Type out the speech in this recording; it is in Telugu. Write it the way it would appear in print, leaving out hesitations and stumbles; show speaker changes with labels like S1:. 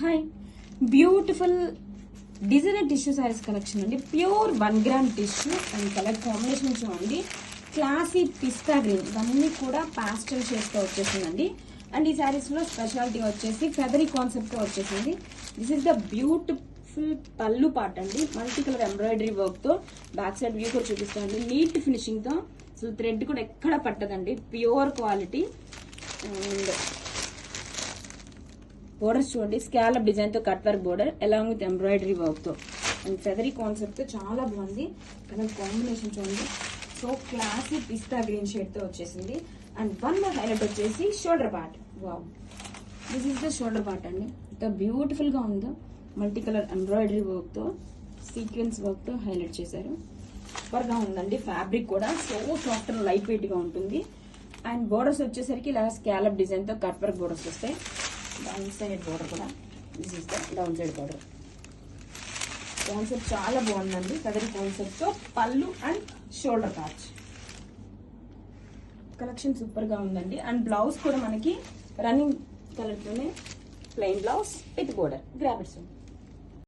S1: Hi, beautiful designer tissue saris collection అండి. Pure 1 gram tissue and colour combination చూడండి. క్లాసీ పిస్తా గ్రీన్, ఇవన్నీ కూడా పాస్టల్ షేడ్స్ తో వచ్చేసిందండి. అండ్ ఈ సారీస్ లో స్పెషాలిటీ వచ్చేసి ఫెదరీ కాన్సెప్ట్ తో వచ్చేసింది. This is the beautiful pallu part అండి. మల్టీ కలర్ ఎంబ్రాయిడరీ వర్క్ తో బ్యాక్ సైడ్ వ్యూ కూడా చూపిస్తామండి. నీట్ ఫినిషింగ్ తో, సో థ్రెడ్ కూడా ఎక్కడ పట్టదండి. Pure quality. అండ్ బోర్డర్స్ చూడండి, స్కాలప్ డిజైన్ తో cut work border along with embroidery work తో అండ్ ఫెదరీ కాన్సెప్ట్ తో చాలా బాగుంది. కలర్ కాంబినేషన్ చూడండి, so classy pista green shade తో వచ్చేసింది. అండ్ వన్ మోర్ హైలైట్ వచ్చేసి shoulder part. Wow, this is the shoulder part అండి. ఎంత బ్యూటిఫుల్ గా ఉందో. మల్టీ కలర్ ఎంబ్రాయిడరీ వర్క్ తో సీక్వెన్స్ వర్క్ తో హైలైట్ చేశారు. సూపర్ గా ఉందండి. ఫ్యాబ్రిక్ కూడా so soft and light weight గా ఉంటుంది. అండ్ బోర్డర్స్ వచ్చేసరికి ఇలా స్కాలప్ డిజైన్ తో కట్ వర్క్ బోర్డర్స్ వస్తాయి. డౌన్ సైడ్ బోర్డర్ కూడా, this is the down side border. Concept చాలా బాగుందండి. ఫెదరీ కాన్సెప్ట్ తో పళ్ళు and shoulder patch collection super గా ఉందండి. అండ్ బ్లౌజ్ కూడా మనకి రన్నింగ్ కలర్ తోనే plain blouse with border. Grab it.